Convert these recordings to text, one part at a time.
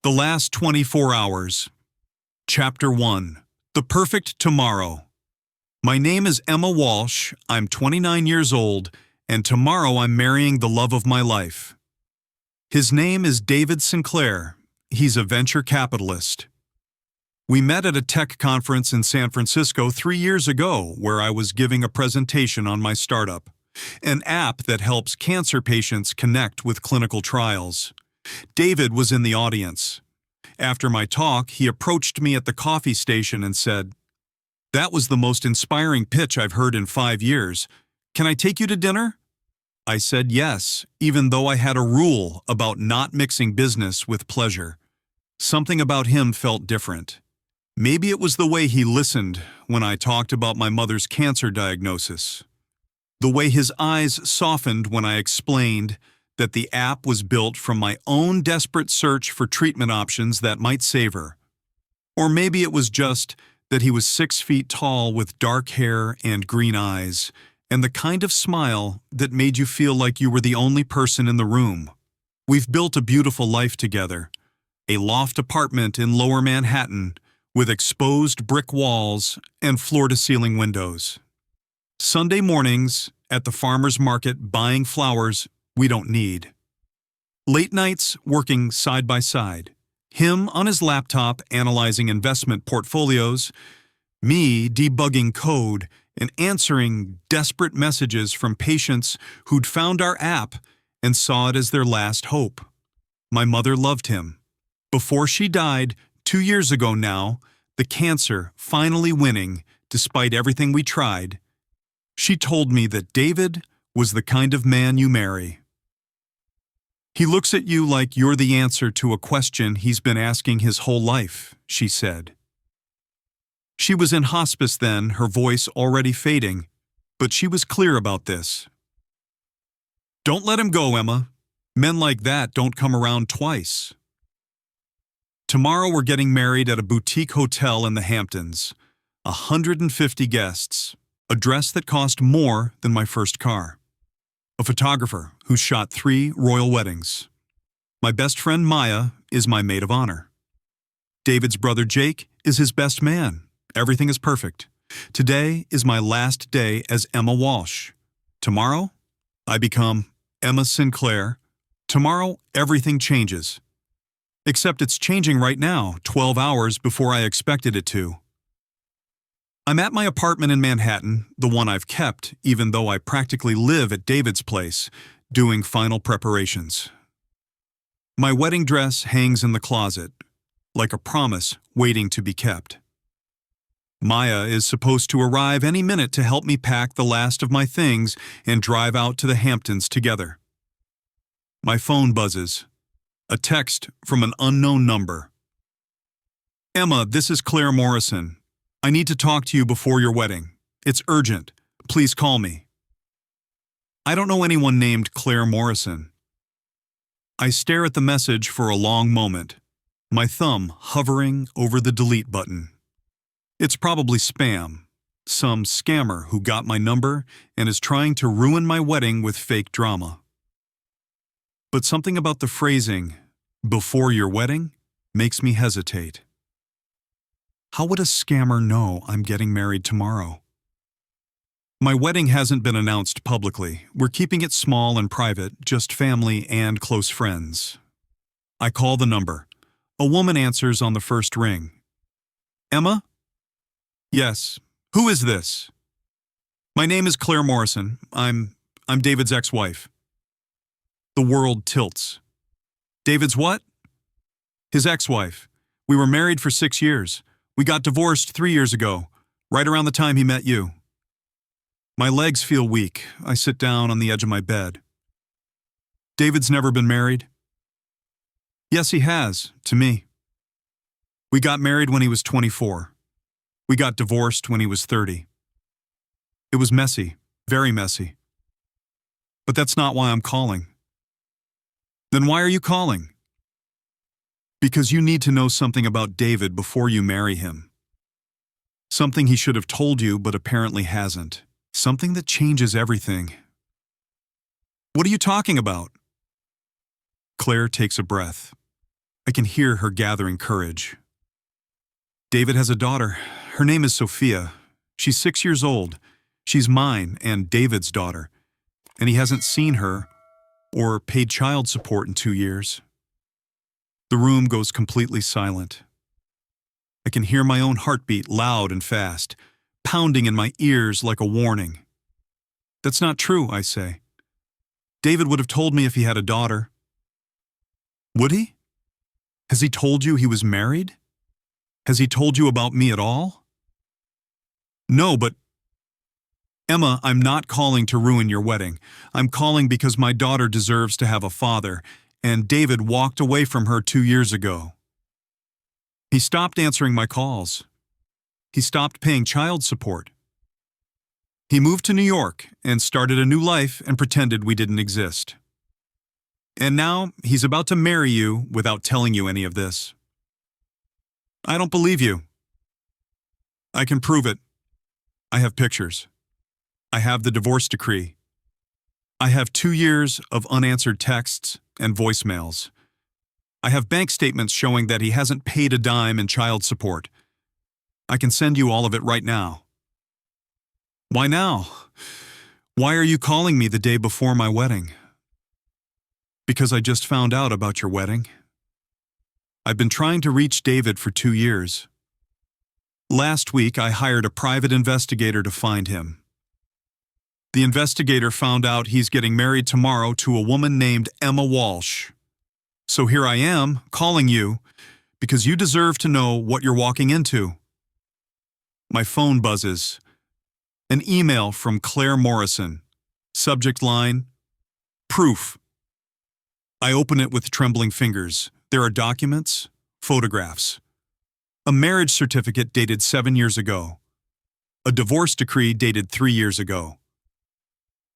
The Last 24 Hours. Chapter 1. The Perfect Tomorrow. My name is Emma Walsh, I'm 29 years old, and tomorrow I'm marrying the love of my life. His name is David Sinclair. He's a venture capitalist. We met at a tech conference in San Francisco 3 years ago where I was giving a presentation on my startup, an app that helps cancer patients connect with clinical trials. David was in the audience. After my talk, he approached me at the coffee station and said, "That was the most inspiring pitch I've heard in 5 years. Can I take you to dinner?" I said yes, even though I had a rule about not mixing business with pleasure. Something about him felt different. Maybe it was the way he listened when I talked about my mother's cancer diagnosis. The way his eyes softened when I explained that the app was built from my own desperate search for treatment options that might save her. Or maybe it was just that he was 6 feet tall with dark hair and green eyes, and the kind of smile that made you feel like you were the only person in the room. We've built a beautiful life together, a loft apartment in Lower Manhattan with exposed brick walls and floor-to-ceiling windows. Sunday mornings at the farmer's market buying flowers we don't need. Late nights working side by side. Him on his laptop analyzing investment portfolios, me debugging code and answering desperate messages from patients who'd found our app and saw it as their last hope. My mother loved him. Before she died, 2 years ago now, the cancer finally winning despite everything we tried, she told me that David was the kind of man you marry. He looks at you like you're the answer to a question he's been asking his whole life, she said. She was in hospice then, her voice already fading, but she was clear about this. "Don't let him go, Emma. Men like that don't come around twice." Tomorrow we're getting married at a boutique hotel in the Hamptons. 150 guests. A dress that cost more than my first car. A photographer who's shot 3 royal weddings. My best friend Maya is my maid of honor. David's brother Jake is his best man. Everything is perfect. Today is my last day as Emma Walsh. Tomorrow, I become Emma Sinclair. Tomorrow, everything changes. Except it's changing right now, 12 hours before I expected it to. I'm at my apartment in Manhattan, the one I've kept, even though I practically live at David's place, doing final preparations. My wedding dress hangs in the closet, like a promise waiting to be kept. Maya is supposed to arrive any minute to help me pack the last of my things and drive out to the Hamptons together. My phone buzzes. A text from an unknown number. "Emma, this is Claire Morrison. I need to talk to you before your wedding. It's urgent. Please call me." I don't know anyone named Claire Morrison. I stare at the message for a long moment, my thumb hovering over the delete button. It's probably spam, some scammer who got my number and is trying to ruin my wedding with fake drama. But something about the phrasing, "before your wedding," makes me hesitate. How would a scammer know I'm getting married tomorrow? My wedding hasn't been announced publicly. We're keeping it small and private, just family and close friends. I call the number. A woman answers on the first ring. "Emma?" "Yes. Who is this?" "My name is Claire Morrison. I'm David's ex-wife." The world tilts. "David's what?" "His ex-wife. We were married for 6 years. We got divorced 3 years ago, right around the time he met you." My legs feel weak. I sit down on the edge of my bed. "David's never been married?" "Yes, he has, to me. We got married when he was 24. We got divorced when he was 30. It was messy, very messy. But that's not why I'm calling." "Then why are you calling?" "Because you need to know something about David before you marry him. Something he should have told you but apparently hasn't. Something that changes everything." "What are you talking about?" Claire takes a breath. I can hear her gathering courage. David has a daughter. Her name is Sophia. She's 6 years old. She's mine and David's daughter, and he hasn't seen her or paid child support in 2 years. The room goes completely silent. I can hear my own heartbeat loud and fast, pounding in my ears like a warning. That's not true, I say. David would have told me if he had a daughter. Would he? Has he told you he was married? Has he told you about me at all? No, but Emma, I'm not calling to ruin your wedding. I'm calling because my daughter deserves to have a father, and David walked away from her 2 years ago. He stopped answering my calls. He stopped paying child support. He moved to New York and started a new life and pretended we didn't exist. And now he's about to marry you without telling you any of this. I don't believe you. I can prove it. I have pictures. I have the divorce decree. I have 2 years of unanswered texts and voicemails. I have bank statements showing that he hasn't paid a dime in child support. I can send you all of it right now. Why now? Why are you calling me the day before my wedding? Because I just found out about your wedding. I've been trying to reach David for 2 years. Last week, I hired a private investigator to find him. The investigator found out he's getting married tomorrow to a woman named Emma Walsh. So here I am, calling you, because you deserve to know what you're walking into. My phone buzzes. An email from Claire Morrison. Subject line, proof. I open it with trembling fingers. There are documents, photographs. A marriage certificate dated 7 years ago. A divorce decree dated 3 years ago.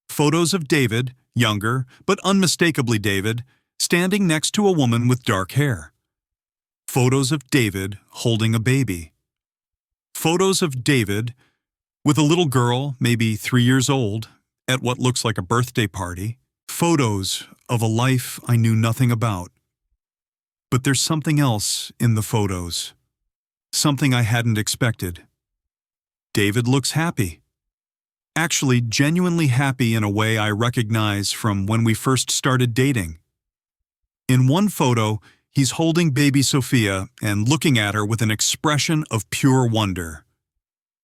Photos of David, younger, but unmistakably David, standing next to a woman with dark hair. Photos of David holding a baby. Photos of David with a little girl, maybe 3 years old, at what looks like a birthday party. Photos of a life I knew nothing about. But there's something else in the photos. Something I hadn't expected. David looks happy. Actually, genuinely happy in a way I recognize from when we first started dating. In one photo, he's holding baby Sophia and looking at her with an expression of pure wonder.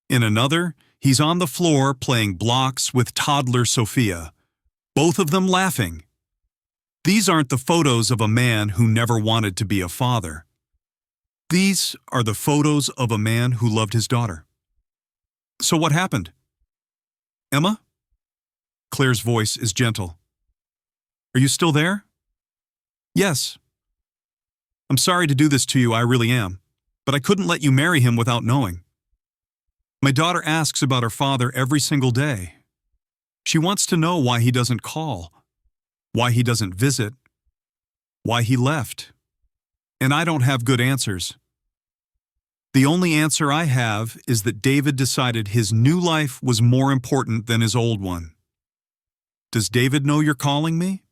In another, he's on the floor playing blocks with toddler Sophia, both of them laughing. These aren't the photos of a man who never wanted to be a father. These are the photos of a man who loved his daughter. So what happened? Emma? Claire's voice is gentle. Are you still there? Yes. I'm sorry to do this to you, I really am, but I couldn't let you marry him without knowing. My daughter asks about her father every single day. She wants to know why he doesn't call, why he doesn't visit, why he left. And I don't have good answers. The only answer I have is that David decided his new life was more important than his old one. Does David know you're calling me?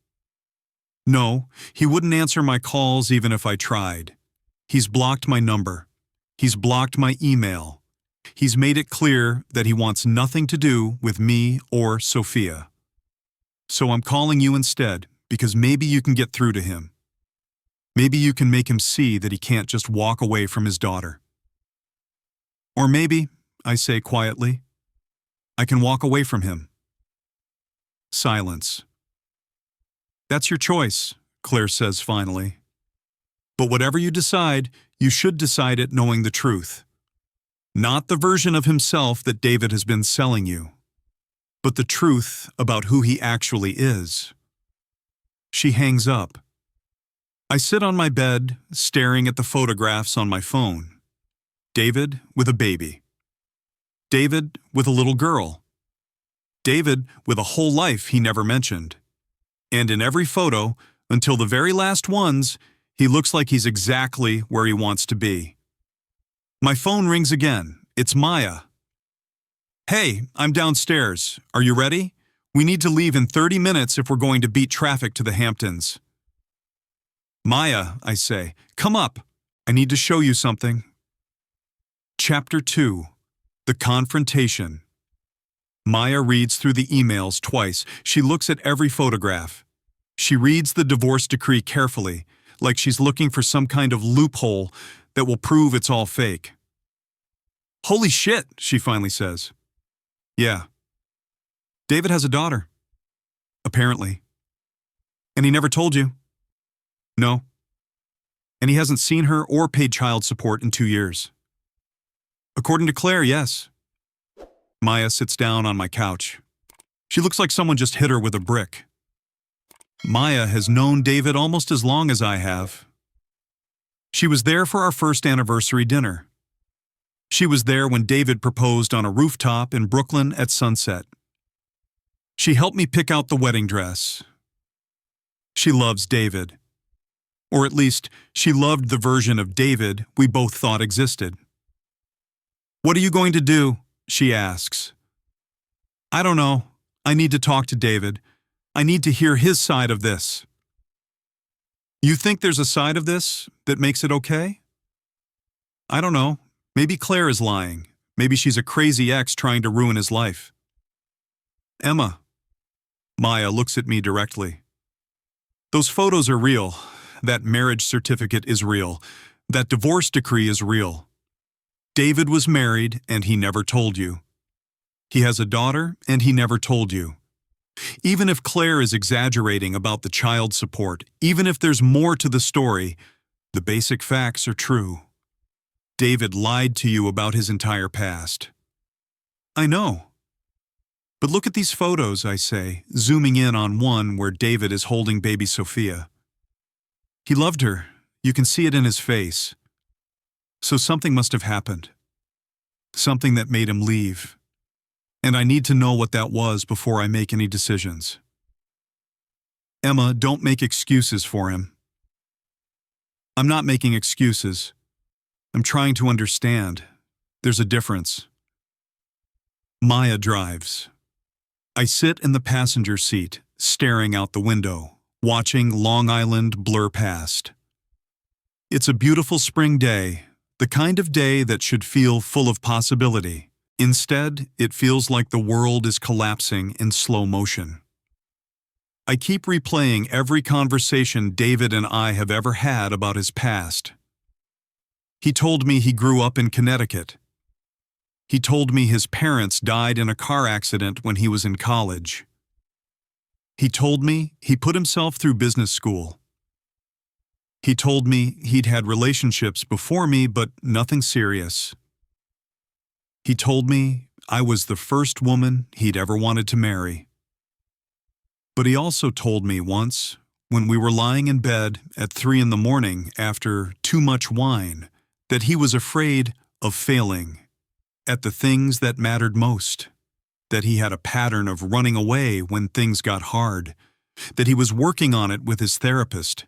No, he wouldn't answer my calls even if I tried. He's blocked my number. He's blocked my email. He's made it clear that he wants nothing to do with me or Sophia. So I'm calling you instead because maybe you can get through to him. Maybe you can make him see that he can't just walk away from his daughter. Or maybe, I say quietly, I can walk away from him. Silence. That's your choice, Claire says finally. But whatever you decide, you should decide it knowing the truth. Not the version of himself that David has been selling you, but the truth about who he actually is. She hangs up. I sit on my bed, staring at the photographs on my phone. David with a baby. David with a little girl. David with a whole life he never mentioned. And in every photo, until the very last ones, he looks like he's exactly where he wants to be. My phone rings again. It's Maya. Hey, I'm downstairs. Are you ready? We need to leave in 30 minutes if we're going to beat traffic to the Hamptons. Maya, I say, come up. I need to show you something. Chapter 2. The Confrontation. Maya reads through the emails twice. She looks at every photograph. She reads the divorce decree carefully, like she's looking for some kind of loophole that will prove it's all fake. Holy shit, she finally says. Yeah. David has a daughter. Apparently. And he never told you? No. And he hasn't seen her or paid child support in 2 years. According to Claire, yes. Maya sits down on my couch. She looks like someone just hit her with a brick. Maya has known David almost as long as I have. She was there for our first anniversary dinner. She was there when David proposed on a rooftop in Brooklyn at sunset. She helped me pick out the wedding dress. She loves David. Or at least, she loved the version of David we both thought existed. What are you going to do? She asks. I don't know. I need to talk to David. I need to hear his side of this. You think there's a side of this that makes it okay? I don't know. Maybe Claire is lying. Maybe she's a crazy ex trying to ruin his life. Emma. Maya looks at me directly. Those photos are real. That marriage certificate is real. That divorce decree is real. David was married and he never told you. He has a daughter and he never told you. Even if Claire is exaggerating about the child support, even if there's more to the story, the basic facts are true. David lied to you about his entire past. I know. But look at these photos, I say, zooming in on one where David is holding baby Sophia. He loved her. You can see it in his face. So something must have happened. Something that made him leave. And I need to know what that was before I make any decisions. Emma, don't make excuses for him. I'm not making excuses. I'm trying to understand. There's a difference. Maya drives. I sit in the passenger seat, staring out the window, watching Long Island blur past. It's a beautiful spring day, the kind of day that should feel full of possibility. Instead, it feels like the world is collapsing in slow motion. I keep replaying every conversation David and I have ever had about his past. He told me he grew up in Connecticut. He told me his parents died in a car accident when he was in college. He told me he put himself through business school. He told me he'd had relationships before me, but nothing serious. He told me I was the first woman he'd ever wanted to marry. But he also told me once, when we were lying in bed at 3 a.m. after too much wine, that he was afraid of failing at the things that mattered most, that he had a pattern of running away when things got hard, that he was working on it with his therapist,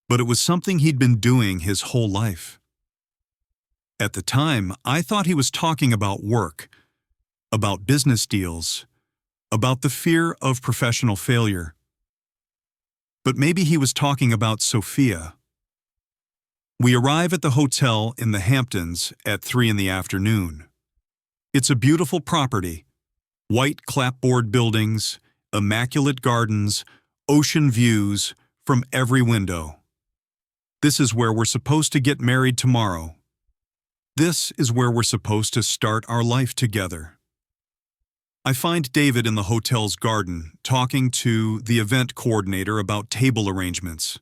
but it was something he'd been doing his whole life. At the time, I thought he was talking about work, about business deals, about the fear of professional failure. But maybe he was talking about Sophia. We arrive at the hotel in the Hamptons at 3 p.m. It's a beautiful property, white clapboard buildings, immaculate gardens, ocean views from every window. This is where we're supposed to get married tomorrow. This is where we're supposed to start our life together. I find David in the hotel's garden talking to the event coordinator about table arrangements.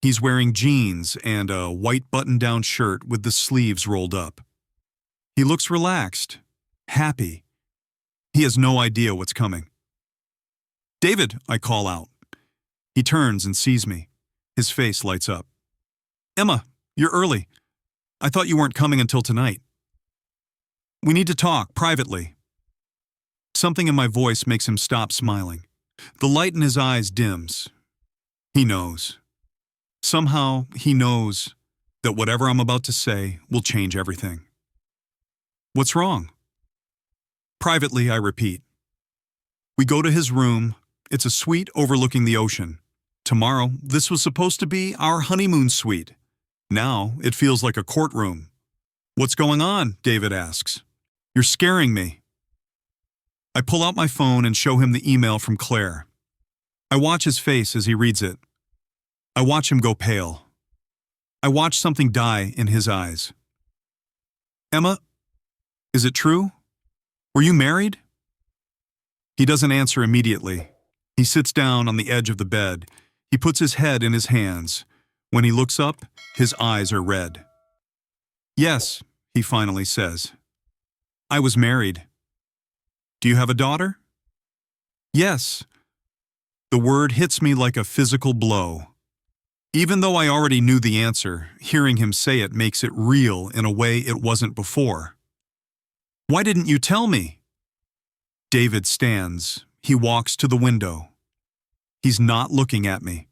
He's wearing jeans and a white button-down shirt with the sleeves rolled up. He looks relaxed, happy. He has no idea what's coming. David, I call out. He turns and sees me. His face lights up. Emma, you're early. I thought you weren't coming until tonight. We need to talk privately. Something in my voice makes him stop smiling. The light in his eyes dims. He knows. Somehow, he knows that whatever I'm about to say will change everything. What's wrong? Privately, I repeat. We go to his room. It's a suite overlooking the ocean. Tomorrow, this was supposed to be our honeymoon suite. Now, it feels like a courtroom. What's going on? David asks. You're scaring me. I pull out my phone and show him the email from Claire. I watch his face as he reads it. I watch him go pale. I watch something die in his eyes. Emma, is it true? Were you married? He doesn't answer immediately. He sits down on the edge of the bed. He puts his head in his hands. When he looks up, his eyes are red. Yes, he finally says. I was married. Do you have a daughter? Yes. The word hits me like a physical blow. Even though I already knew the answer, hearing him say it makes it real in a way it wasn't before. Why didn't you tell me? David stands. He walks to the window. He's not looking at me.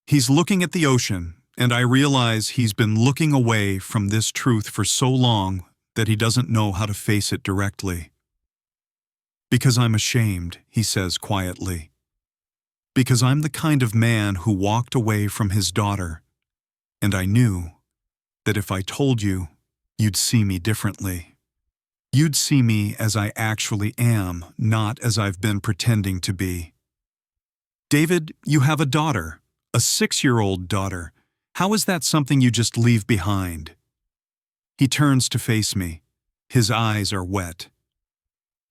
He's looking at the ocean, and I realize he's been looking away from this truth for so long that he doesn't know how to face it directly. Because I'm ashamed, he says quietly. Because I'm the kind of man who walked away from his daughter, and I knew that if I told you, you'd see me differently. You'd see me as I actually am, not as I've been pretending to be. David, you have a daughter, a 6-year-old daughter. How is that something you just leave behind? He turns to face me. His eyes are wet.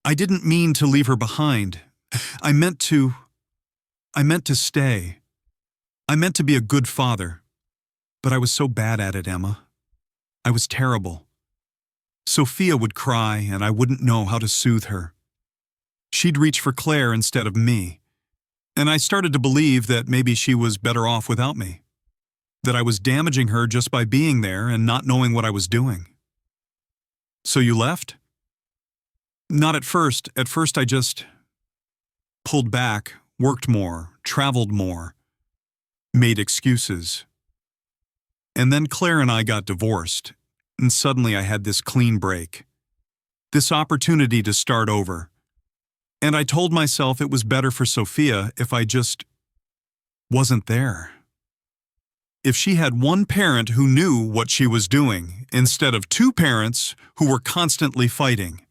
I didn't mean to leave her behind. I meant to stay. I meant to be a good father. But I was so bad at it, Emma. I was terrible. Sophia would cry and I wouldn't know how to soothe her. She'd reach for Claire instead of me. And I started to believe that maybe she was better off without me. That I was damaging her just by being there and not knowing what I was doing. So you left? Not at first. At first I just pulled back, worked more, traveled more, made excuses. And then Claire and I got divorced, and suddenly I had this clean break. This opportunity to start over. And I told myself it was better for Sophia if I just wasn't there. If she had one parent who knew what she was doing, instead of 2 parents who were constantly fighting.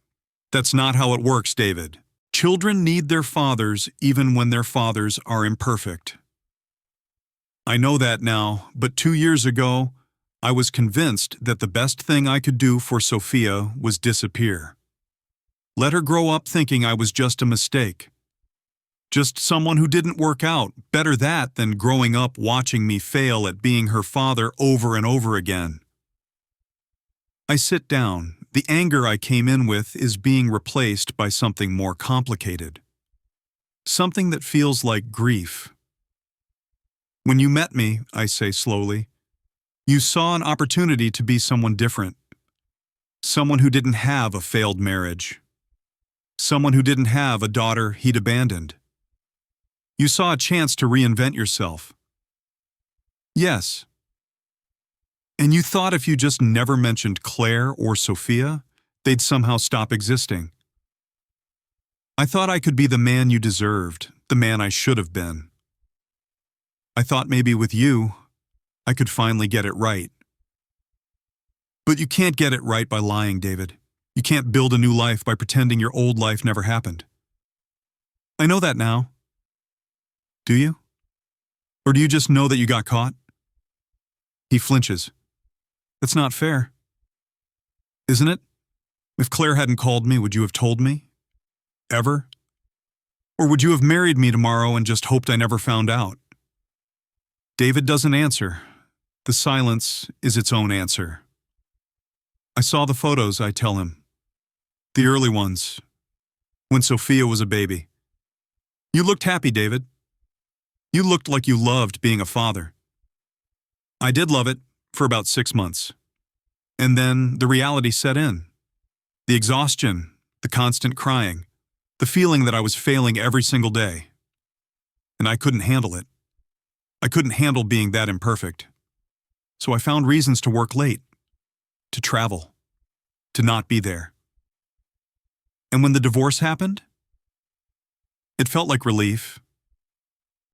That's not how it works, David. Children need their fathers even when their fathers are imperfect. I know that now, but 2 years ago, I was convinced that the best thing I could do for Sophia was disappear. Let her grow up thinking I was just a mistake. Just someone who didn't work out. Better that than growing up watching me fail at being her father over and over again. I sit down. The anger I came in with is being replaced by something more complicated. Something that feels like grief. When you met me, I say slowly, you saw an opportunity to be someone different. Someone who didn't have a failed marriage. Someone who didn't have a daughter he'd abandoned. You saw a chance to reinvent yourself. Yes. And you thought if you just never mentioned Claire or Sophia, they'd somehow stop existing. I thought I could be the man you deserved, the man I should have been. I thought maybe with you, I could finally get it right. But you can't get it right by lying, David. You can't build a new life by pretending your old life never happened. I know that now. Do you? Or do you just know that you got caught? He flinches. That's not fair. Isn't it? If Claire hadn't called me, would you have told me? Ever? Or would you have married me tomorrow and just hoped I never found out? David doesn't answer. The silence is its own answer. I saw the photos, I tell him. The early ones, when Sophia was a baby. You looked happy, David. You looked like you loved being a father. I did love it for about 6 months. And then the reality set in. The exhaustion, the constant crying, the feeling that I was failing every single day. And I couldn't handle it. I couldn't handle being that imperfect. So I found reasons to work late, to travel, to not be there. And when the divorce happened, it felt like relief.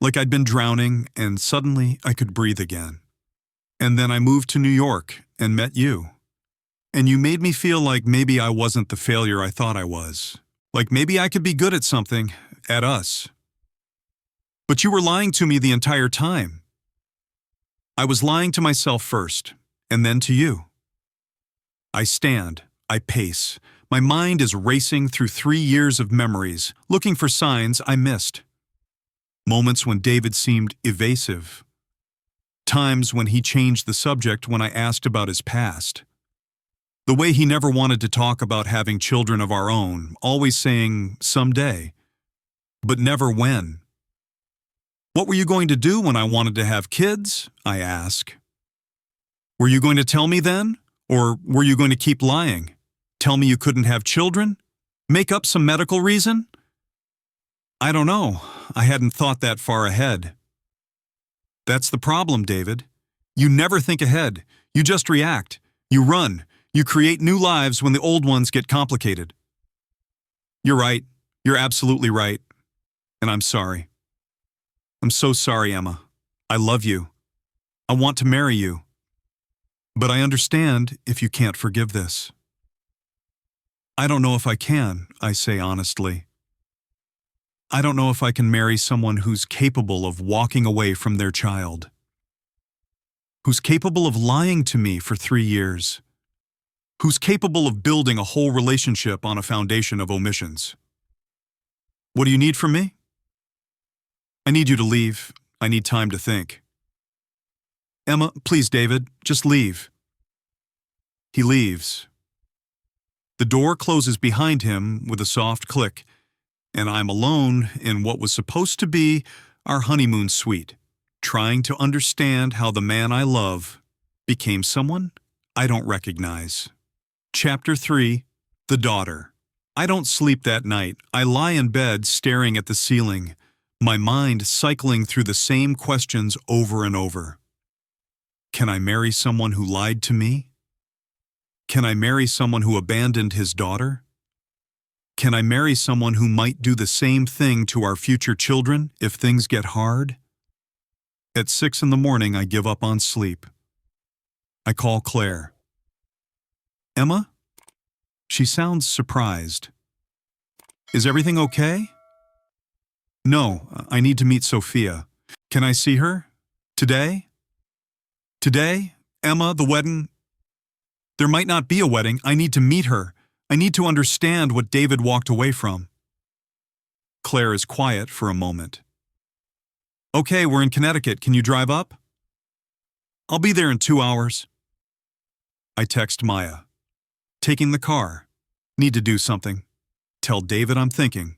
like I'd been drowning and suddenly I could breathe again. And then I moved to New York and met you. And you made me feel like maybe I wasn't the failure I thought I was. Like maybe I could be good at something, at us. But you were lying to me the entire time. I was lying to myself first, and then to you. I stand, I pace. My mind is racing through 3 years of memories, looking for signs I missed. Moments when David seemed evasive. Times when he changed the subject when I asked about his past. The way he never wanted to talk about having children of our own, always saying, someday, but never when. What were you going to do when I wanted to have kids? I ask. Were you going to tell me then? Or were you going to keep lying? Tell me you couldn't have children? Make up some medical reason? I don't know. I hadn't thought that far ahead. That's the problem, David. You never think ahead. You just react. You run. You create new lives when the old ones get complicated. You're right. You're absolutely right. And I'm sorry. I'm so sorry, Emma. I love you. I want to marry you. But I understand if you can't forgive this. I don't know if I can, I say honestly. I don't know if I can marry someone who's capable of walking away from their child. Who's capable of lying to me for 3 years. Who's capable of building a whole relationship on a foundation of omissions. What do you need from me? I need you to leave. I need time to think. Emma, please, David, just leave. He leaves. The door closes behind him with a soft click, and I'm alone in what was supposed to be our honeymoon suite, trying to understand how the man I love became someone I don't recognize. Chapter 3, The Daughter. I don't sleep that night. I lie in bed staring at the ceiling, my mind cycling through the same questions over and over. Can I marry someone who lied to me? Can I marry someone who abandoned his daughter? Can I marry someone who might do the same thing to our future children if things get hard? At 6 in the morning, I give up on sleep. I call Claire. Emma? She sounds surprised. Is everything okay? No, I need to meet Sophia. Can I see her? Today? Today? Emma, the wedding? There might not be a wedding. I need to meet her. I need to understand what David walked away from. Claire is quiet for a moment. Okay, we're in Connecticut. Can you drive up? I'll be there in 2 hours. I text Maya. Taking the car. Need to do something. Tell David I'm thinking.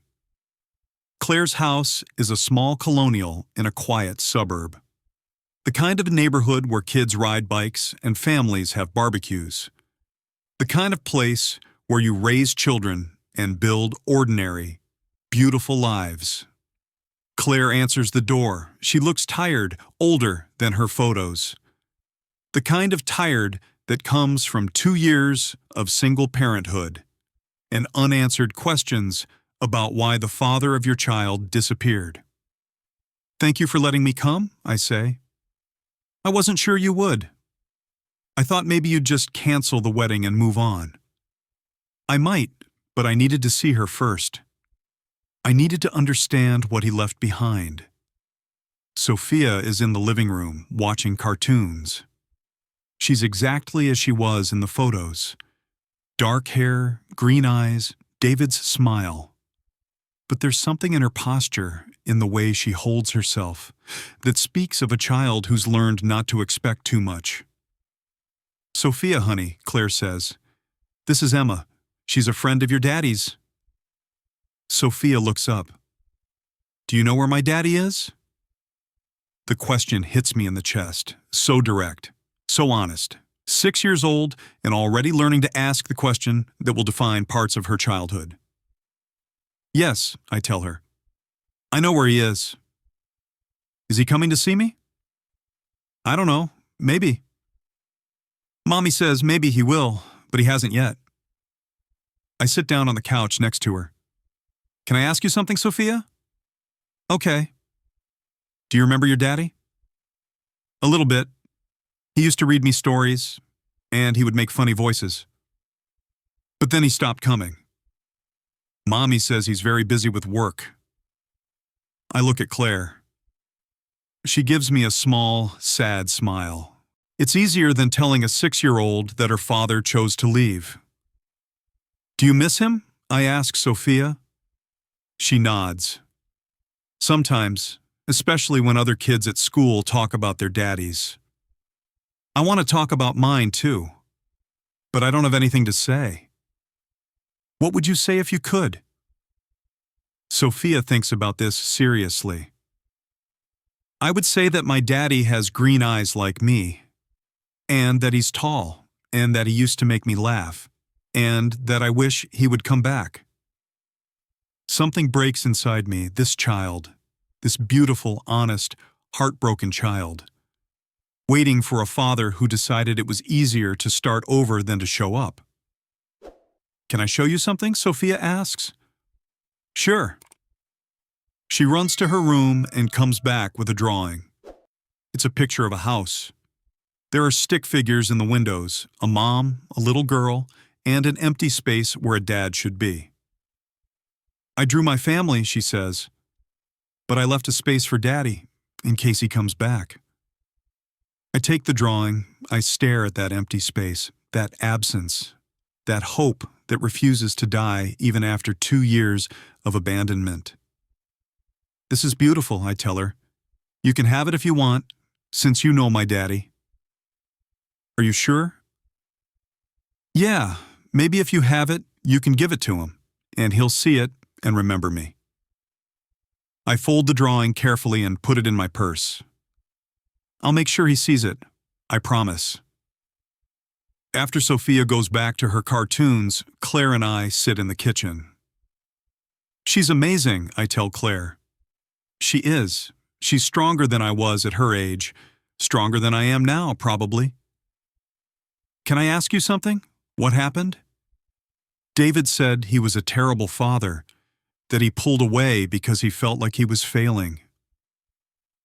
Claire's house is a small colonial in a quiet suburb. The kind of neighborhood where kids ride bikes and families have barbecues. The kind of place where you raise children and build ordinary, beautiful lives. Claire answers the door. She looks tired, older than her photos. The kind of tired that comes from 2 years of single parenthood and unanswered questions about why the father of your child disappeared. Thank you for letting me come, I say. I wasn't sure you would. I thought maybe you'd just cancel the wedding and move on. I might, but I needed to see her first. I needed to understand what he left behind. Sophia is in the living room, watching cartoons. She's exactly as she was in the photos. Dark hair, green eyes, David's smile. But there's something in her posture, in the way she holds herself, that speaks of a child who's learned not to expect too much. Sophia, honey, Claire says. This is Emma. She's a friend of your daddy's. Sophia looks up. Do you know where my daddy is? The question hits me in the chest, so direct, so honest. 6 years old and already learning to ask the question that will define parts of her childhood. Yes, I tell her. I know where he is. Is he coming to see me? I don't know. Maybe. Mommy says maybe he will, but he hasn't yet. I sit down on the couch next to her. Can I ask you something, Sophia? Okay. Do you remember your daddy? A little bit. He used to read me stories, and he would make funny voices. But then he stopped coming. Mommy says he's very busy with work. I look at Claire. She gives me a small, sad smile. It's easier than telling a 6-year-old that her father chose to leave. Do you miss him? I ask Sophia. She nods. Sometimes, especially when other kids at school talk about their daddies. I want to talk about mine too, but I don't have anything to say. What would you say if you could? Sophia thinks about this seriously. I would say that my daddy has green eyes like me, and that he's tall, and that he used to make me laugh, and that I wish he would come back. Something breaks inside me, this child, this beautiful, honest, heartbroken child, waiting for a father who decided it was easier to start over than to show up. Can I show you something? Sophia asks. Sure. She runs to her room and comes back with a drawing. It's a picture of a house. There are stick figures in the windows, a mom, a little girl, and an empty space where a dad should be. I drew my family, she says, but I left a space for Daddy in case he comes back. I take the drawing, I stare at that empty space, that absence, that hope that refuses to die even after 2 years of abandonment. This is beautiful, I tell her. You can have it if you want, since you know my daddy. Are you sure? Yeah, maybe if you have it, you can give it to him, and he'll see it and remember me. I fold the drawing carefully and put it in my purse. I'll make sure he sees it, I promise. After Sophia goes back to her cartoons, Claire and I sit in the kitchen. She's amazing, I tell Claire. She is. She's stronger than I was at her age, stronger than I am now, probably. Can I ask you something? What happened? David said he was a terrible father, that he pulled away because he felt like he was failing.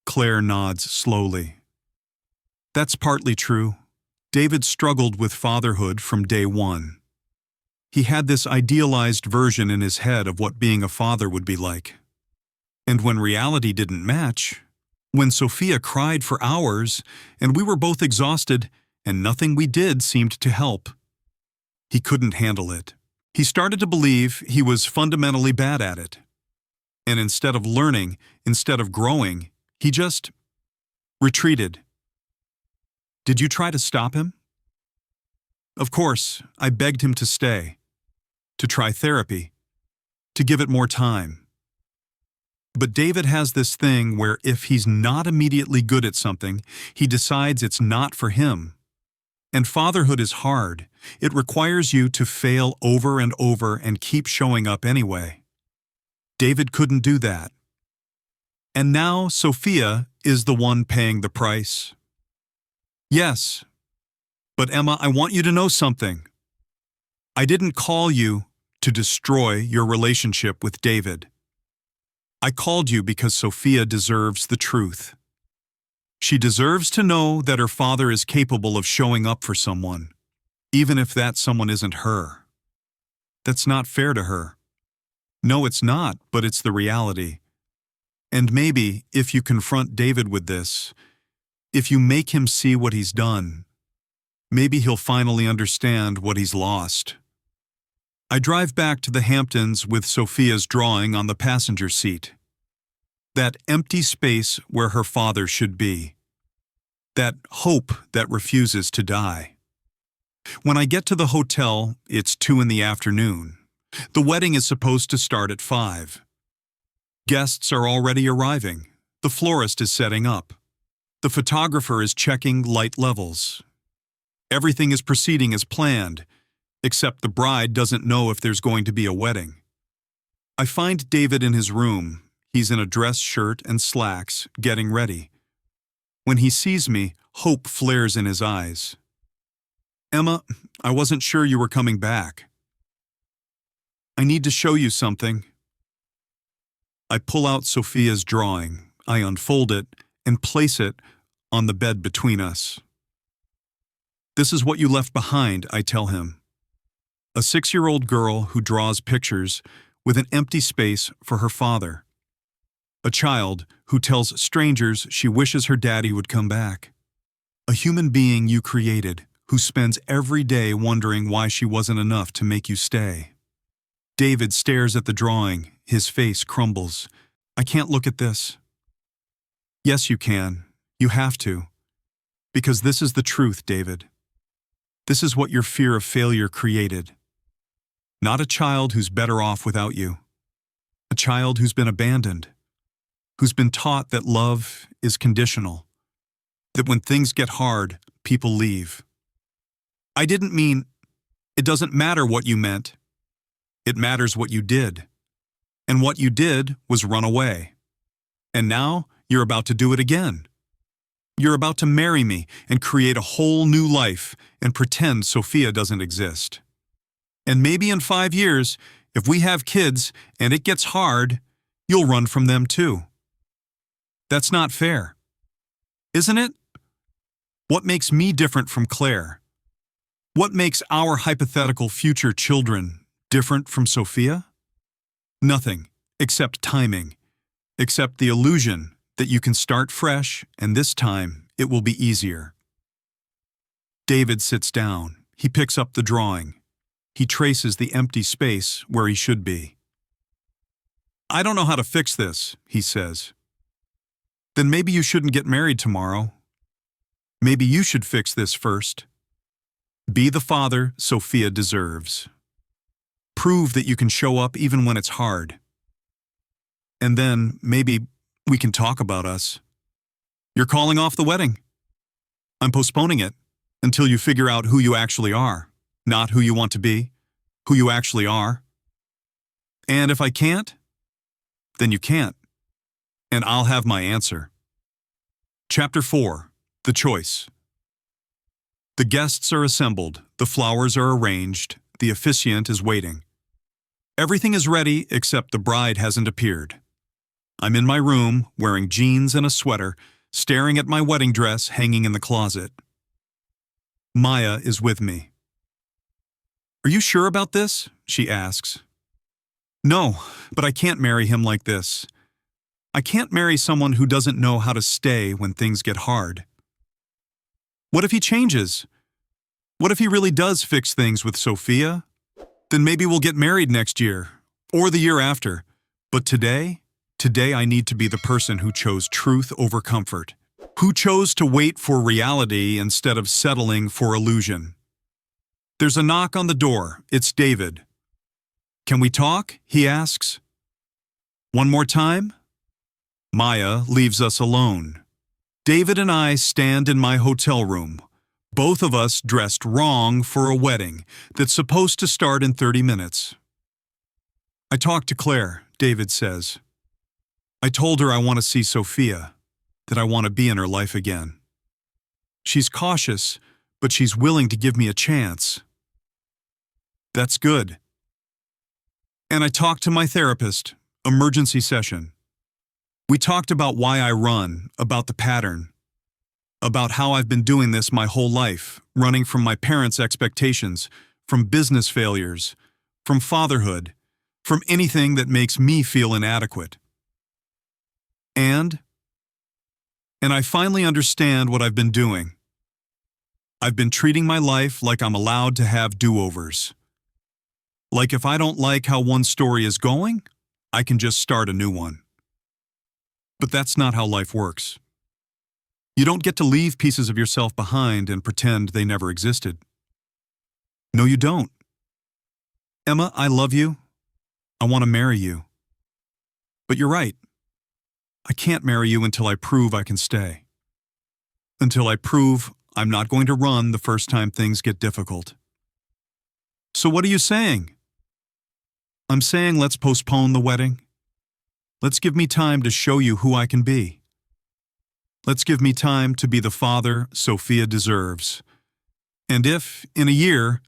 Claire nods slowly. That's partly true. David struggled with fatherhood from day one. He had this idealized version in his head of what being a father would be like. And when reality didn't match, when Sophia cried for hours and we were both exhausted and nothing we did seemed to help, he couldn't handle it. He started to believe he was fundamentally bad at it. And instead of learning, instead of growing, he just retreated. Did you try to stop him? Of course, I begged him to stay, to try therapy, to give it more time. But David has this thing where if he's not immediately good at something, he decides it's not for him. And fatherhood is hard. It requires you to fail over and over and keep showing up anyway. David couldn't do that. And now Sophia is the one paying the price. Yes, but Emma, I want you to know something. I didn't call you to destroy your relationship with David. I called you because Sophia deserves the truth. She deserves to know that her father is capable of showing up for someone, even if that someone isn't her. That's not fair to her. No, it's not, but it's the reality. And maybe, if you confront David with this, if you make him see what he's done, maybe he'll finally understand what he's lost. I drive back to the Hamptons with Sophia's drawing on the passenger seat. That empty space where her father should be. That hope that refuses to die. When I get to the hotel, it's 2 in the afternoon. The wedding is supposed to start at 5. Guests are already arriving. The florist is setting up. The photographer is checking light levels. Everything is proceeding as planned, except the bride doesn't know if there's going to be a wedding. I find David in his room. He's in a dress shirt and slacks, getting ready. When he sees me, hope flares in his eyes. Emma, I wasn't sure you were coming back. I need to show you something. I pull out Sophia's drawing. I unfold it and place it on the bed between us. This is what you left behind, I tell him. A 6-year-old girl who draws pictures with an empty space for her father. A child who tells strangers she wishes her daddy would come back. A human being you created who spends every day wondering why she wasn't enough to make you stay. David stares at the drawing, his face crumbles. I can't look at this. Yes, you can. You have to. Because this is the truth, David. This is what your fear of failure created. Not a child who's better off without you. A child who's been abandoned. Who's been taught that love is conditional. That when things get hard, people leave. I didn't mean, it doesn't matter what you meant. It matters what you did. And what you did was run away. And now you're about to do it again. You're about to marry me and create a whole new life and pretend Sophia doesn't exist. And maybe in 5 years, if we have kids and it gets hard, you'll run from them too. That's not fair. Isn't it? What makes me different from Claire? What makes our hypothetical future children different from Sophia? Nothing, except timing, except the illusion that you can start fresh and this time it will be easier. David sits down. He picks up the drawing. He traces the empty space where he should be. I don't know how to fix this, he says. Then maybe you shouldn't get married tomorrow. Maybe you should fix this first. Be the father Sophia deserves. Prove that you can show up even when it's hard. And then, maybe, we can talk about us. You're calling off the wedding. I'm postponing it until you figure out who you actually are, not who you want to be, who you actually are. And if I can't, then you can't. And I'll have my answer. Chapter 4. The Choice. The guests are assembled, the flowers are arranged, the officiant is waiting. Everything is ready except the bride hasn't appeared. I'm in my room, wearing jeans and a sweater, staring at my wedding dress hanging in the closet. Maya is with me. Are you sure about this? She asks. No, but I can't marry him like this. I can't marry someone who doesn't know how to stay when things get hard. What if he changes? What if he really does fix things with Sophia? Then maybe we'll get married next year, or the year after. But today I need to be the person who chose truth over comfort, who chose to wait for reality instead of settling for illusion. There's a knock on the door. It's David. Can we talk? He asks. One more time? Maya leaves us alone. David and I stand in my hotel room, both of us dressed wrong for a wedding that's supposed to start in 30 minutes. I talked to Claire, David says. I told her I want to see Sophia, that I want to be in her life again. She's cautious, but she's willing to give me a chance. That's good. And I talked to my therapist, emergency session. We talked about why I run, about the pattern, about how I've been doing this my whole life, running from my parents' expectations, from business failures, from fatherhood, from anything that makes me feel inadequate. And I finally understand what I've been doing. I've been treating my life like I'm allowed to have do-overs. Like if I don't like how one story is going, I can just start a new one. But that's not how life works. You don't get to leave pieces of yourself behind and pretend they never existed. No, you don't. Emma, I love you. I want to marry you. But you're right. I can't marry you until I prove I can stay. Until I prove I'm not going to run the first time things get difficult. So what are you saying? I'm saying let's postpone the wedding. Let's give me time to show you who I can be. Let's give me time to be the father Sophia deserves. And if, in a year,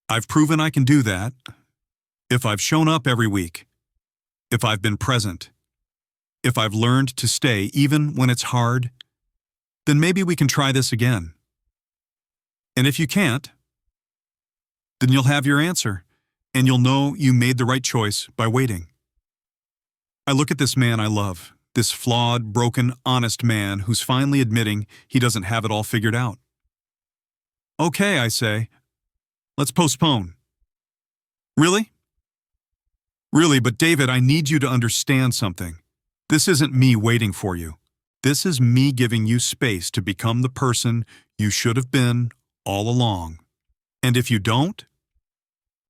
I've proven I can do that, if I've shown up every week, if I've been present, if I've learned to stay even when it's hard, then maybe we can try this again. And if you can't, then you'll have your answer, and you'll know you made the right choice by waiting. I look at this man I love, this flawed, broken, honest man who's finally admitting he doesn't have it all figured out. Okay, I say, let's postpone. Really? Really, but David, I need you to understand something. This isn't me waiting for you. This is me giving you space to become the person you should have been all along. And if you don't,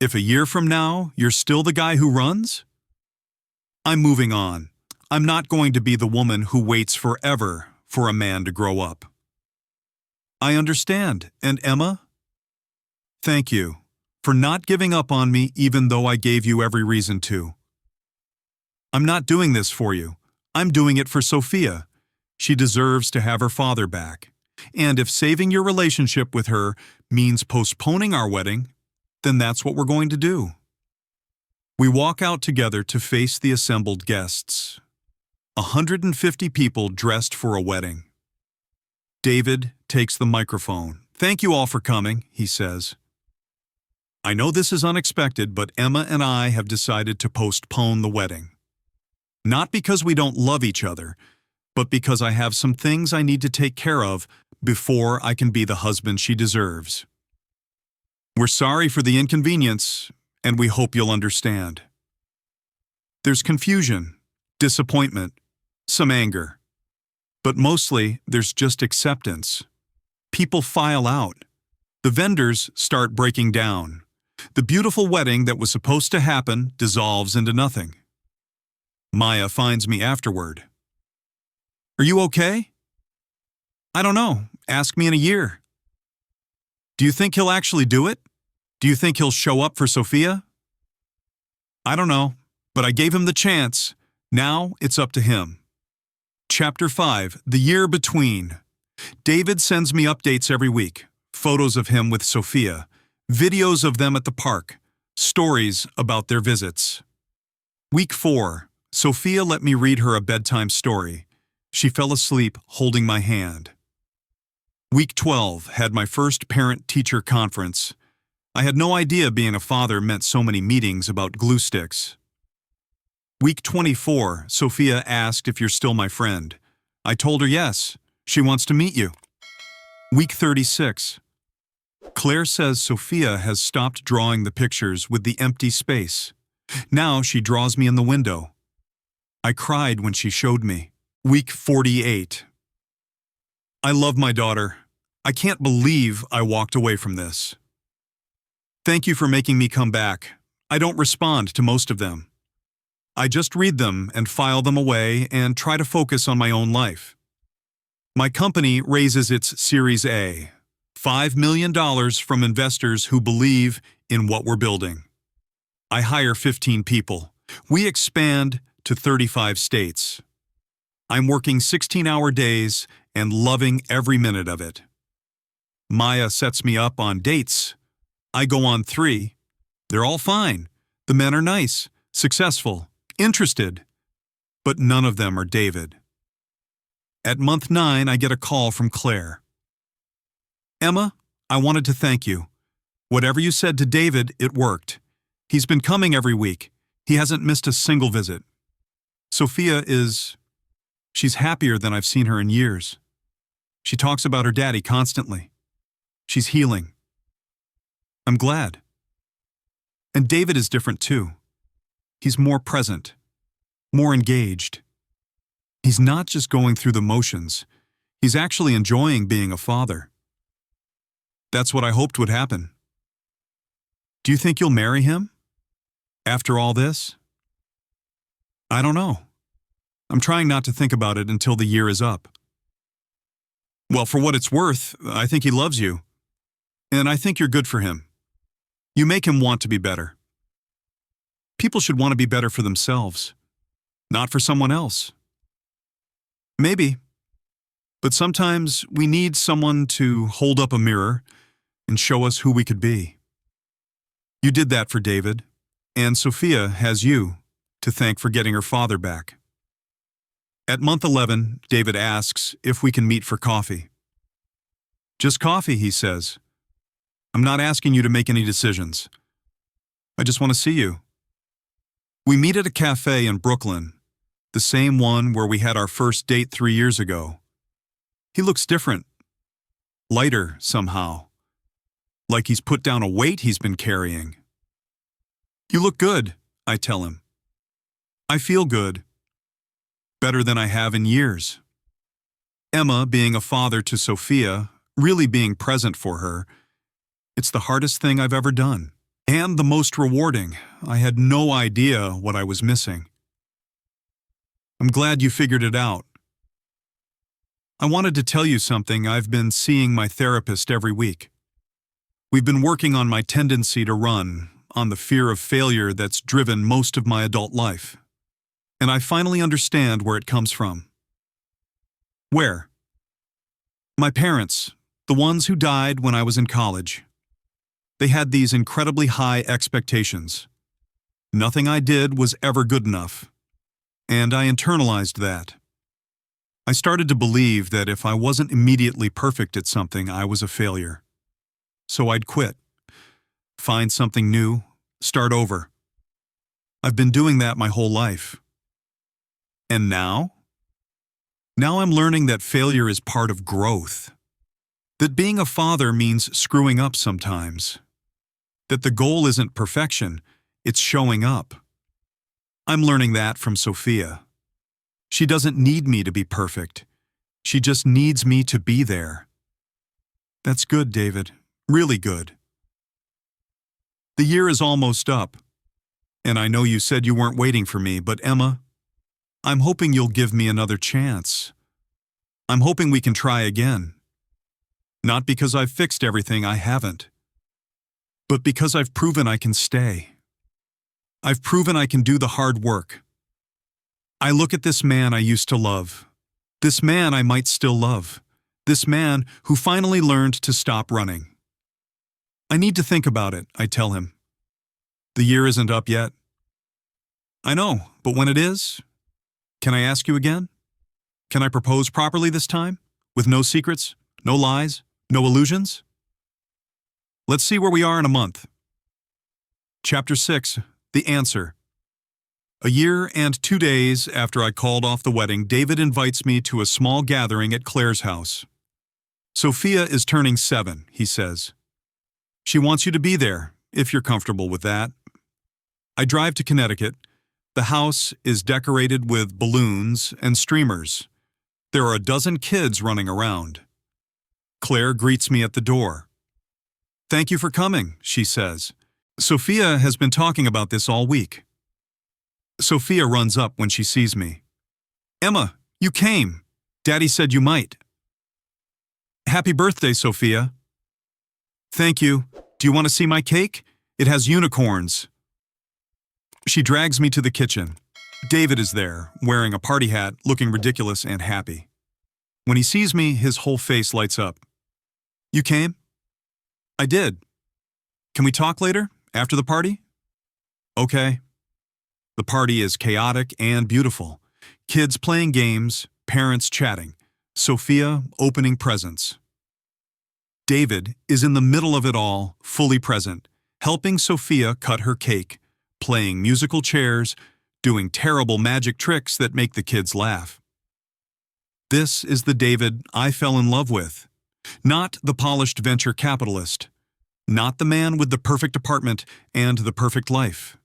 if a year from now you're still the guy who runs, I'm moving on. I'm not going to be the woman who waits forever for a man to grow up. I understand, and Emma, thank you for not giving up on me even though I gave you every reason to. I'm not doing this for you. I'm doing it for Sophia. She deserves to have her father back. And if saving your relationship with her means postponing our wedding, then that's what we're going to do. We walk out together to face the assembled guests. 150 people dressed for a wedding. David takes the microphone. Thank you all for coming, he says. I know this is unexpected, but Emma and I have decided to postpone the wedding. Not because we don't love each other, but because I have some things I need to take care of before I can be the husband she deserves. We're sorry for the inconvenience, and we hope you'll understand. There's confusion, disappointment, some anger. But mostly, there's just acceptance. People file out. The vendors start breaking down. The beautiful wedding that was supposed to happen dissolves into nothing. Maya finds me afterward. Are you okay? I don't know. Ask me in a year. Do you think he'll actually do it? Do you think he'll show up for Sophia? I don't know, but I gave him the chance. Now it's up to him. Chapter 5, The Year Between. David sends me updates every week. Photos of him with Sophia. Videos of them at the park. Stories about their visits. Week 4. Sophia let me read her a bedtime story. She fell asleep holding my hand. Week 12 had my first parent-teacher conference. I had no idea being a father meant so many meetings about glue sticks. Week 24, Sophia asked if you're still my friend. I told her yes. She wants to meet you. Week 36. Claire says Sophia has stopped drawing the pictures with the empty space. Now she draws me in the window. I cried when she showed me. Week 48. I love my daughter. I can't believe I walked away from this. Thank you for making me come back. I don't respond to most of them. I just read them and file them away and try to focus on my own life. My company raises its Series A, $5 million from investors who believe in what we're building. I hire 15 people. We expand to 35 states. I'm working 16-hour days and loving every minute of it. Maya sets me up on dates. I go on 3. They're all fine. The men are nice, successful, interested, but none of them are David. At month 9, I get a call from Claire. Emma, I wanted to thank you. Whatever you said to David, it worked. He's been coming every week. He hasn't missed a single visit. Sophia she's happier than I've seen her in years. She talks about her daddy constantly. She's healing. I'm glad. And David is different too. He's more present, more engaged. He's not just going through the motions. He's actually enjoying being a father. That's what I hoped would happen. Do you think you'll marry him? After all this? I don't know. I'm trying not to think about it until the year is up. Well, for what it's worth, I think he loves you. And I think you're good for him. You make him want to be better. People should want to be better for themselves, not for someone else. Maybe. But sometimes we need someone to hold up a mirror and show us who we could be. You did that for David, and Sophia has you to thank for getting her father back. At month 11, David asks if we can meet for coffee. Just coffee, he says. I'm not asking you to make any decisions. I just want to see you. We meet at a cafe in Brooklyn, the same one where we had our first date 3 years ago. He looks different, lighter somehow, like he's put down a weight he's been carrying. You look good, I tell him. I feel good, better than I have in years. Emma, being a father to Sophia, really being present for her, it's the hardest thing I've ever done. And the most rewarding. I had no idea what I was missing. I'm glad you figured it out. I wanted to tell you something. I've been seeing my therapist every week. We've been working on my tendency to run, on the fear of failure that's driven most of my adult life. And I finally understand where it comes from. Where? My parents, the ones who died when I was in college. They had these incredibly high expectations. Nothing I did was ever good enough. And I internalized that. I started to believe that if I wasn't immediately perfect at something, I was a failure. So I'd quit. Find something new, start over. I've been doing that my whole life. And now? Now I'm learning that failure is part of growth. That being a father means screwing up sometimes. That the goal isn't perfection, it's showing up. I'm learning that from Sophia. She doesn't need me to be perfect. She just needs me to be there. That's good, David. Really good. The year is almost up. And I know you said you weren't waiting for me, but Emma, I'm hoping you'll give me another chance. I'm hoping we can try again. Not because I've fixed everything, I haven't. But because I've proven I can stay. I've proven I can do the hard work. I look at this man I used to love. This man I might still love. This man who finally learned to stop running. I need to think about it, I tell him. The year isn't up yet. I know, but when it is, can I ask you again? Can I propose properly this time? With no secrets, no lies, no illusions? Let's see where we are in a month. Chapter 6, The Answer. A year and 2 days after I called off the wedding, David invites me to a small gathering at Claire's house. Sophia is turning 7, he says. She wants you to be there, if you're comfortable with that. I drive to Connecticut. The house is decorated with balloons and streamers. There are a dozen kids running around. Claire greets me at the door. Thank you for coming, she says. Sophia has been talking about this all week. Sophia runs up when she sees me. Emma, you came. Daddy said you might. Happy birthday, Sophia. Thank you. Do you want to see my cake? It has unicorns. She drags me to the kitchen. David is there, wearing a party hat, looking ridiculous and happy. When he sees me, his whole face lights up. You came? I did. Can we talk later, after the party? Okay. The party is chaotic and beautiful. Kids playing games, parents chatting, Sophia opening presents. David is in the middle of it all, fully present, helping Sophia cut her cake, playing musical chairs, doing terrible magic tricks that make the kids laugh. This is the David I fell in love with. Not the polished venture capitalist. Not the man with the perfect apartment and the perfect life.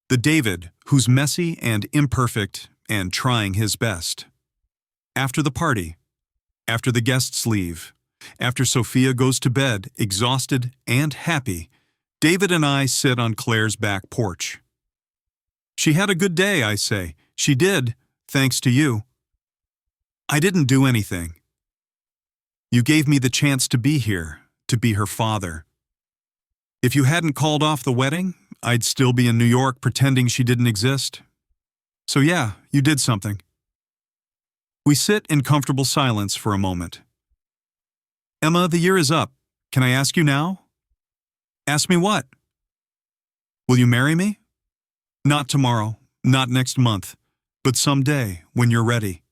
The David who's messy and imperfect and trying his best. After the party, after the guests leave, after Sophia goes to bed, exhausted and happy, David and I sit on Claire's back porch. She had a good day, I say. She did, thanks to you. I didn't do anything. You gave me the chance to be here, to be her father. If you hadn't called off the wedding, I'd still be in New York pretending she didn't exist. So yeah, you did something. We sit in comfortable silence for a moment. Emma, the year is up. Can I ask you now? Ask me what? Will you marry me? Not tomorrow, not next month. but someday, when you're ready.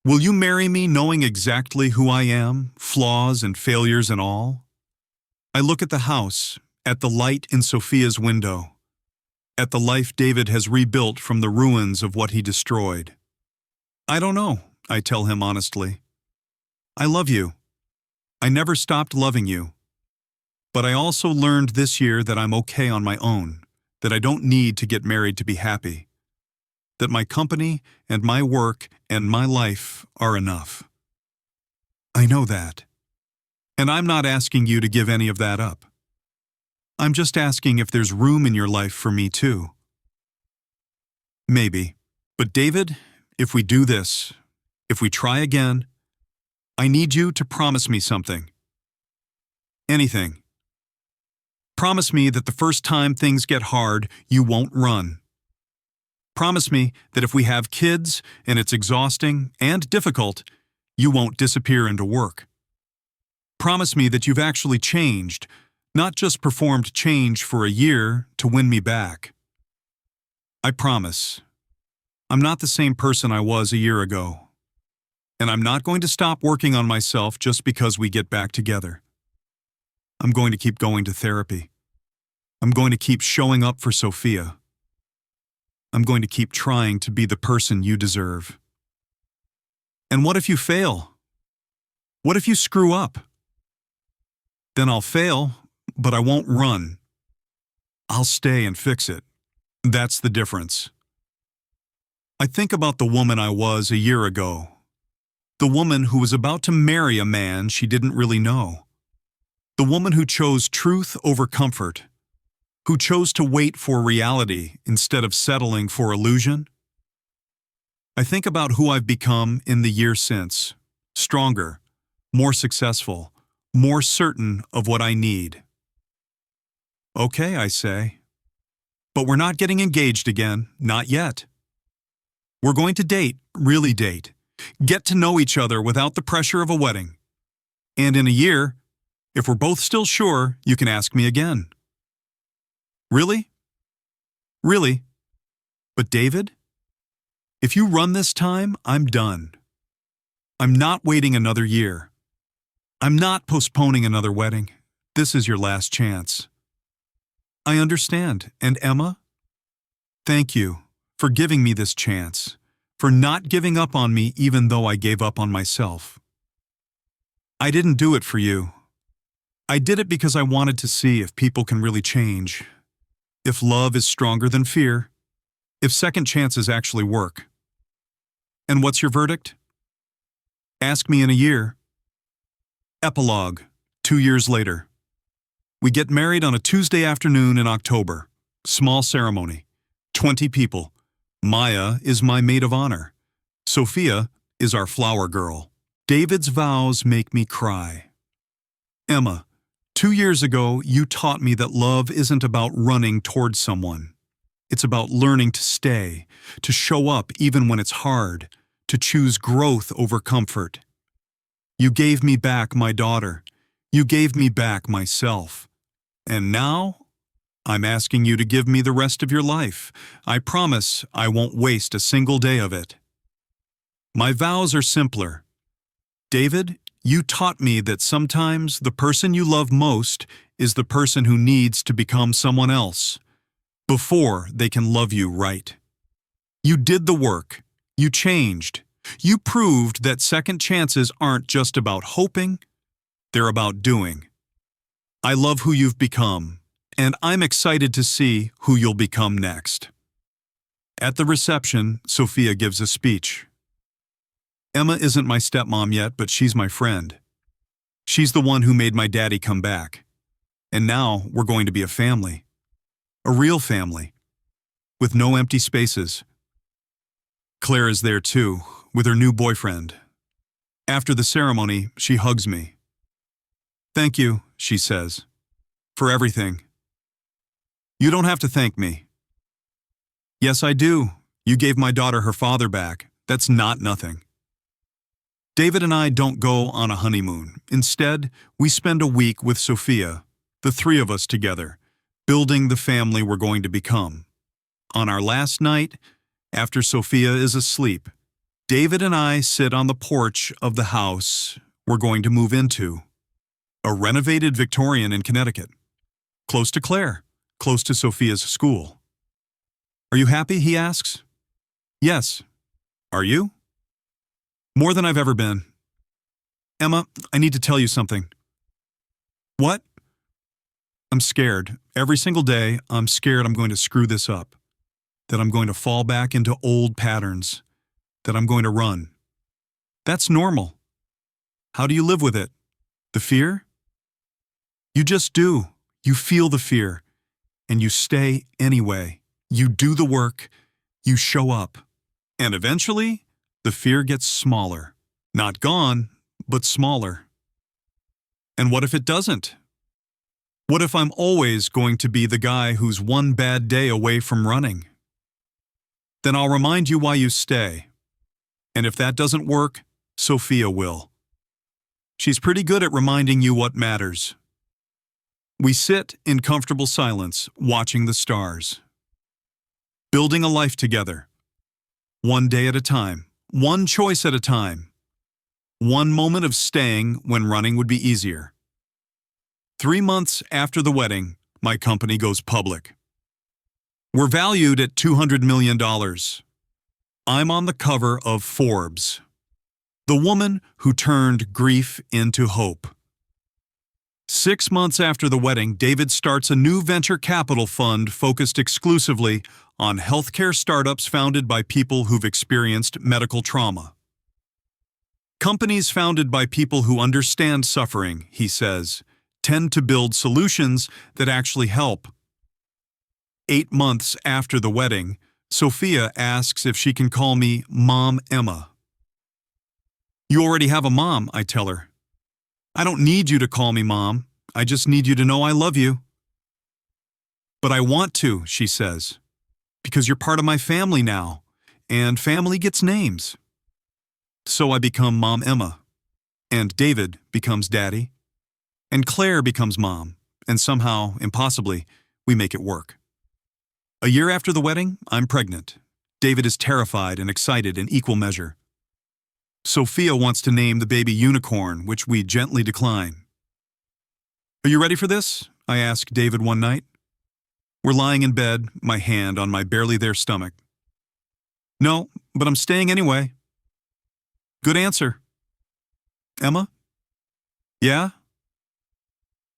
Will you marry me knowing exactly who I am, flaws and failures and all? I look at the house, at the light in Sophia's window, at the life David has rebuilt from the ruins of what he destroyed. I don't know, I tell him honestly. I love you. I never stopped loving you. But I also learned this year that I'm okay on my own, that I don't need to get married to be happy, that my company and my work and my life are enough. I know that. And I'm not asking you to give any of that up. I'm just asking if there's room in your life for me too. Maybe. But David, if we do this, if we try again, I need you to promise me something. Anything. Promise me that the first time things get hard, you won't run. Promise me that if we have kids and it's exhausting and difficult, you won't disappear into work. Promise me that you've actually changed, not just performed change for a year to win me back. I promise. I'm not the same person I was a year ago. And I'm not going to stop working on myself just because we get back together. I'm going to keep going to therapy. I'm going to keep showing up for Sophia. I'm going to keep trying to be the person you deserve. And what if you fail? What if you screw up? Then I'll fail, but I won't run. I'll stay and fix it. That's the difference. I think about the woman I was a year ago. The woman who was about to marry a man she didn't really know. The woman who chose truth over comfort. Who chose to wait for reality instead of settling for illusion. I think about who I've become in the year since. Stronger, more successful, more certain of what I need. Okay, I say. But we're not getting engaged again, not yet. We're going to date, really date. Get to know each other without the pressure of a wedding. And in a year, if we're both still sure, you can ask me again. Really? Really? But David, if you run this time, I'm done. I'm not waiting another year. I'm not postponing another wedding. This is your last chance. I understand. And Emma? Thank you for giving me this chance, for not giving up on me even though I gave up on myself. I didn't do it for you. I did it because I wanted to see if people can really change, if love is stronger than fear, if second chances actually work. And what's your verdict? Ask me in a year. Epilogue, 2 years later. We get married on a Tuesday afternoon in October. Small ceremony. 20 people. Maya is my maid of honor. Sophia is our flower girl. David's vows make me cry. Emma, 2 years ago, you taught me that love isn't about running towards someone. It's about learning to stay, to show up even when it's hard, to choose growth over comfort. You gave me back my daughter. You gave me back myself. And now, I'm asking you to give me the rest of your life. I promise I won't waste a single day of it. My vows are simpler. David, you taught me that sometimes the person you love most is the person who needs to become someone else before they can love you right. You did the work. You changed. You proved that second chances aren't just about hoping, they're about doing. I love who you've become, and I'm excited to see who you'll become next. At the reception, Sophia gives a speech. Emma isn't my stepmom yet, but she's my friend. She's the one who made my daddy come back. And now we're going to be a family. A real family. With no empty spaces. Claire is there too, with her new boyfriend. After the ceremony, she hugs me. Thank you, she says, for everything. You don't have to thank me. Yes, I do. You gave my daughter her father back. That's not nothing. David and I don't go on a honeymoon. Instead, we spend a week with Sophia, the three of us together, building the family we're going to become. On our last night, After Sophia is asleep, David and I sit on the porch of the house we're going to move into, a renovated Victorian in Connecticut, close to Claire, close to Sophia's school. "Are you happy?" he asks. "Yes. Are you?" "More than I've ever been." "Emma, I need to tell you something." "What?" "I'm scared. Every single day, I'm scared I'm going to screw this up, that I'm going to fall back into old patterns, that I'm going to run. That's normal. How do you live with it? The fear? You just do. You feel the fear, and you stay anyway. You do the work, you show up, and eventually, the fear gets smaller. Not gone, but smaller. And what if it doesn't? What if I'm always going to be the guy who's one bad day away from running? Then I'll remind you why you stay. And if that doesn't work, Sophia will. She's pretty good at reminding you what matters. We sit in comfortable silence, watching the stars. Building a life together. One day at a time. One choice at a time. One moment of staying when running would be easier. 3 months after the wedding, my company goes public. We're valued at $200 million. I'm on the cover of Forbes. The woman who turned grief into hope. 6 months after the wedding, David starts a new venture capital fund focused exclusively on healthcare startups founded by people who've experienced medical trauma. Companies founded by people who understand suffering, he says, tend to build solutions that actually help. 8 months after the wedding, Sophia asks if she can call me Mom Emma. "You already have a mom," I tell her. "I don't need you to call me Mom. I just need you to know I love you." "But I want to," she says, "because you're part of my family now, and family gets names." So I become Mom Emma, and David becomes Daddy, and Claire becomes Mom, and somehow, impossibly, we make it work. A year after the wedding, I'm pregnant. David is terrified and excited in equal measure. Sophia wants to name the baby Unicorn, which we gently decline. "Are you ready for this?" I ask David one night. We're lying in bed, my hand on my barely there stomach. "No, but I'm staying anyway." "Good answer." "Emma?" "Yeah?"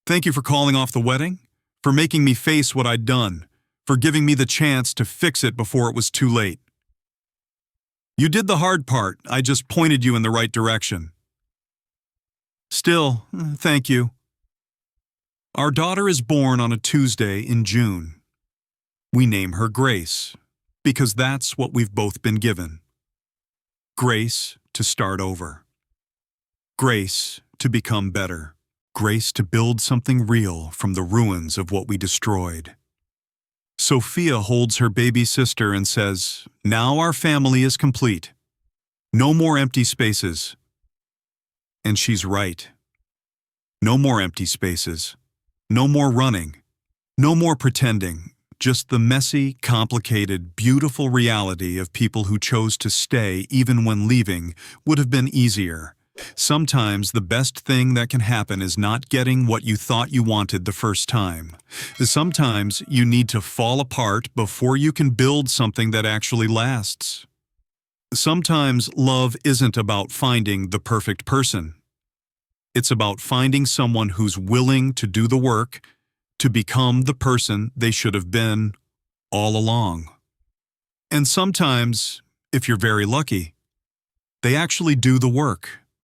"Thank you for calling off the wedding, for making me face what I'd done, for giving me the chance to fix it before it was too late. You did the hard part, I just pointed you in the right direction." "Still, thank you." Our daughter is born on a Tuesday in June. We name her Grace, because that's what we've both been given. Grace to start over. Grace to become better. Grace to build something real from the ruins of what we destroyed. Sophia holds her baby sister and says, "Now our family is complete. No more empty spaces." And she's right. No more empty spaces. No more running. No more pretending. Just the messy, complicated, beautiful reality of people who chose to stay even when leaving would have been easier. Sometimes the best thing that can happen is not getting what you thought you wanted the first time. Sometimes you need to fall apart before you can build something that actually lasts. Sometimes love isn't about finding the perfect person. It's about finding someone who's willing to do the work to become the person they should have been all along. And sometimes, if you're very lucky, they actually do the work.